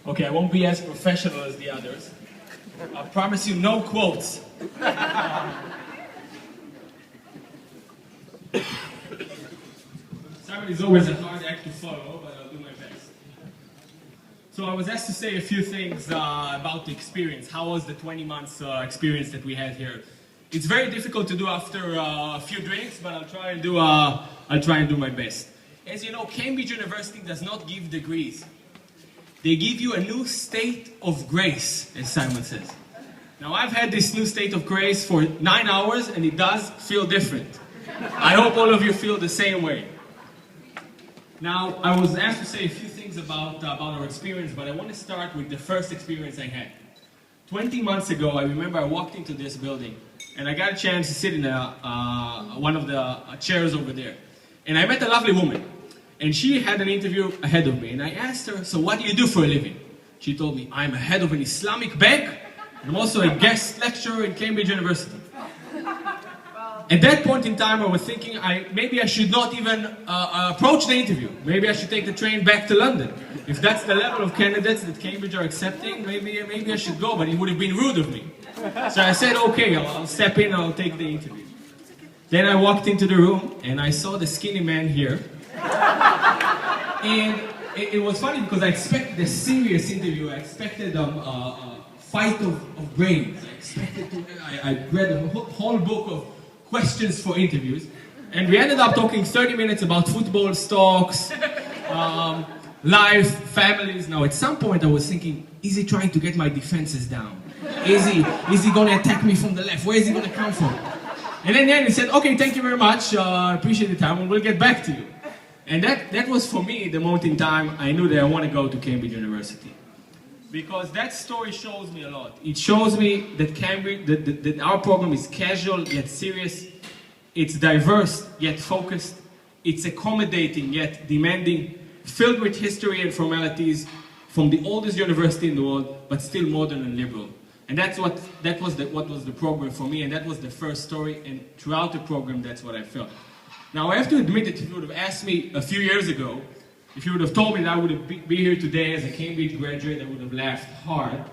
Okay, I won't be as professional as the others. I promise you no quotes. Simon is always a hard act to follow, but I'll do my best. So I was asked to say a few things about the experience. How was the 20 months experience that we had here? It's very difficult to do after a few drinks, but I'll try and do my best. As you know, Cambridge University does not give degrees. They give you a new state of grace, as Simon says. Now, I've had this new state of grace for 9 hours, and it does feel different. I hope all of you feel the same way. Now, I was asked to say a few things about our experience, but I want to start with the first experience I had. 20 months ago, I remember I walked into this building, and I got a chance to sit in one of the chairs over there. And I met a lovely woman. And she had an interview ahead of me, and I asked her, so what do you do for a living? She told me, I'm a head of an Islamic bank, and I'm also a guest lecturer in Cambridge University. At that point in time, I was thinking, maybe I should not even approach the interview. Maybe I should take the train back to London. If that's the level of candidates that Cambridge are accepting, maybe I should go, but it would have been rude of me. So I said, okay, I'll step in, I'll take the interview. Then I walked into the room, and I saw the skinny man here. And it was funny because I expected a serious interview. I expected a fight of brains. I read a whole book of questions for interviews. And we ended up talking 30 minutes about football, stocks, life, families. Now, at some point I was thinking, is he trying to get my defenses down? Is he going to attack me from the left? Where is he going to come from? And then he said, okay, thank you very much. I appreciate the time, and we'll get back to you. And that was for me the moment in time I knew that I want to go to Cambridge University. Because that story shows me a lot. It shows me that that our program is casual yet serious. It's diverse yet focused. It's accommodating yet demanding, filled with history and formalities from the oldest university in the world, but still modern and liberal. And what was the program for me, and that was the first story, and throughout the program that's what I felt. Now, I have to admit that if you would have asked me a few years ago, if you would have told me that I would be here today as a Cambridge graduate, I would have laughed hard.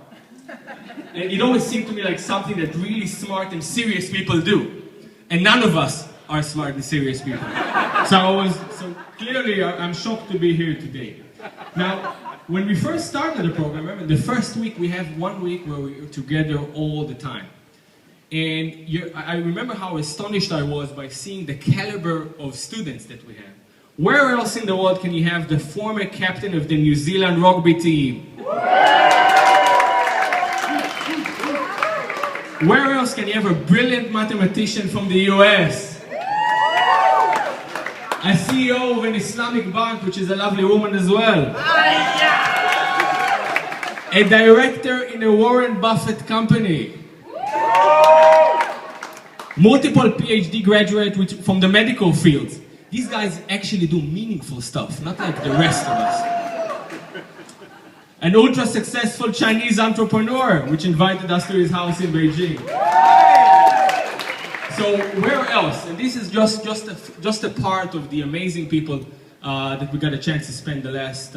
And it always seemed to me like something that really smart and serious people do. And none of us are smart and serious people. So clearly, I'm shocked to be here today. Now, when we first started the program, remember, the first week, we have 1 week where we were together all the time. And I remember how astonished I was by seeing the caliber of students that we have. Where else in the world can you have the former captain of the New Zealand rugby team? Where else can you have a brilliant mathematician from the US? A CEO of an Islamic bank, which is a lovely woman as well. A director in a Warren Buffett company. Multiple PhD graduates from the medical field. These guys actually do meaningful stuff, not like the rest of us. An ultra-successful Chinese entrepreneur, which invited us to his house in Beijing. So where else? And this is just a part of the amazing people that we got a chance to spend the last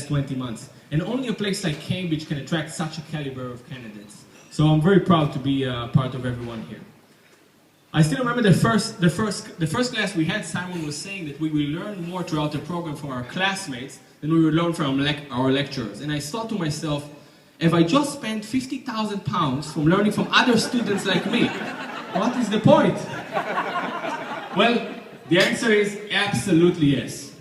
20 months. And only a place like Cambridge can attract such a caliber of candidates. So I'm very proud to be part of everyone here. I still remember the first class we had. Simon was saying that we will learn more throughout the program from our classmates than we would learn from our lecturers. And I thought to myself, if I just spent £50,000 from learning from other students like me, what is the point? Well, the answer is absolutely yes.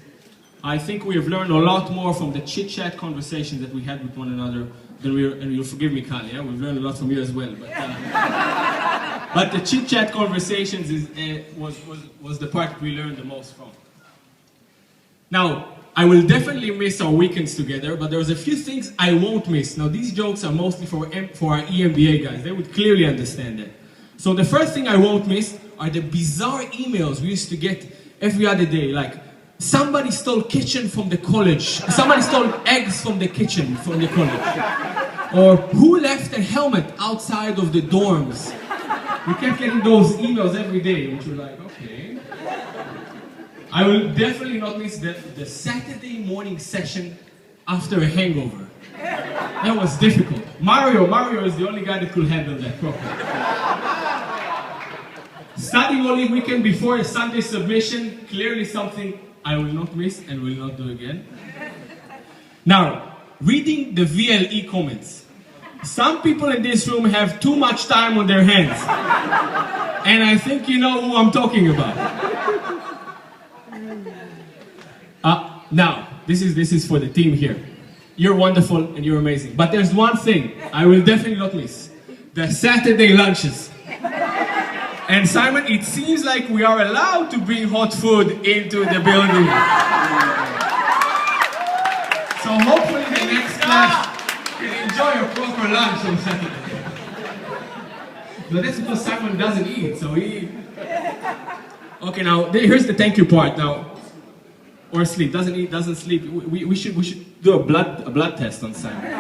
I think we have learned a lot more from the chit-chat conversations that we had with one another than and you'll forgive me, Kali, yeah? We've learned a lot from you as well. But the chit-chat conversations was the part we learned the most from. Now, I will definitely miss our weekends together, but there's a few things I won't miss. Now, these jokes are mostly for our EMBA guys. They would clearly understand that. So the first thing I won't miss are the bizarre emails we used to get every other day, like, somebody stole kitchen from the college. Somebody stole eggs from the kitchen from the college. Or who left a helmet outside of the dorms? We kept getting those emails every day, which were like, okay. I will definitely not miss the Saturday morning session after a hangover. That was difficult. Mario is the only guy that could handle that properly. Studying only weekend before a Sunday submission, clearly something I will not miss and will not do again. Now, reading the VLE comments. Some people in this room have too much time on their hands. And I think you know who I'm talking about. Now, this is for the team here. You're wonderful and you're amazing. But there's one thing I will definitely not miss. The Saturday lunches. And Simon, it seems like we are allowed to bring hot food into the building. So hopefully the next class can enjoy a proper lunch on Saturday. But that's because Simon doesn't eat, so he... Okay, now here's the thank you part now. Or sleep, doesn't eat, doesn't sleep. We should do a blood test on Simon.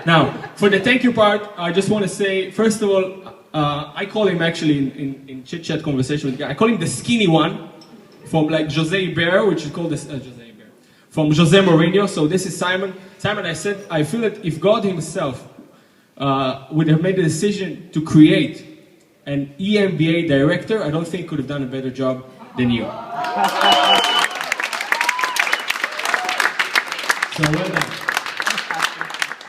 Now, for the thank you part, I just want to say, first of all, I call him actually in chit-chat conversation with the guy, I call him the skinny one from like Jose Bear, which is called this, Jose Bear, from Jose Mourinho. So this is Simon. Simon, I said, I feel that if God himself would have made the decision to create an EMBA director, I don't think could have done a better job than you. So well done.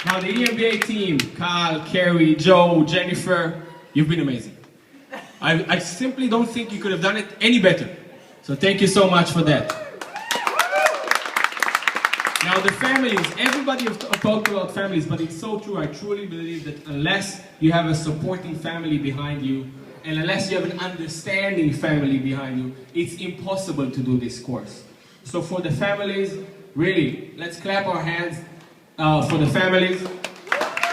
Now the EMBA team, Carl, Carrie, Joe, Jennifer, you've been amazing. I simply don't think you could have done it any better. So thank you so much for that. Now the families, everybody has talked about families, but it's so true. I truly believe that unless you have a supporting family behind you, and unless you have an understanding family behind you, it's impossible to do this course. So for the families, really, let's clap our hands for the families.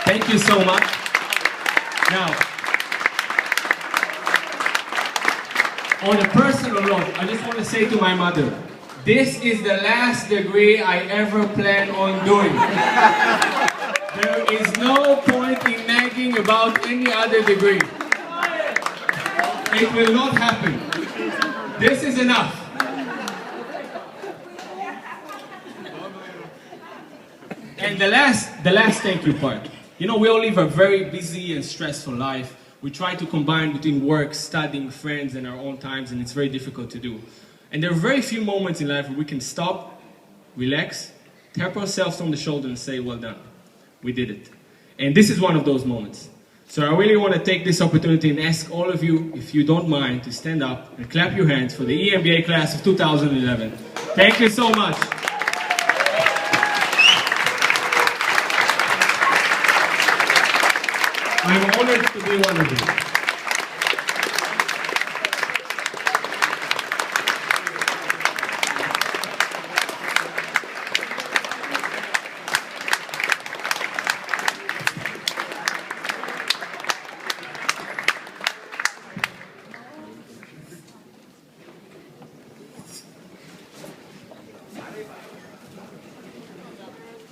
Thank you so much. Now, on a personal note, I just want to say to my mother, this is the last degree I ever plan on doing. There is no point in nagging about any other degree. It will not happen. This is enough. And the last thank you part. You know, we all live a very busy and stressful life. We try to combine between work, studying, friends, and our own times, and it's very difficult to do. And there are very few moments in life where we can stop, relax, tap ourselves on the shoulder and say, well done, we did it. And this is one of those moments. So I really want to take this opportunity and ask all of you, if you don't mind, to stand up and clap your hands for the EMBA class of 2011. Thank you so much. I'm honored to be one of you.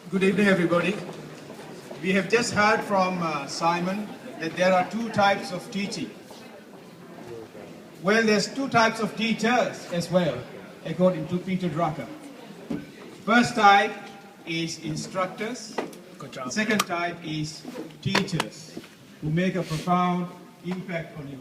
Good evening, everybody. We have just heard from Simon that there are two types of teaching. Well, there's two types of teachers as well, according to Peter Drucker. First type is instructors. The second type is teachers who make a profound impact on you.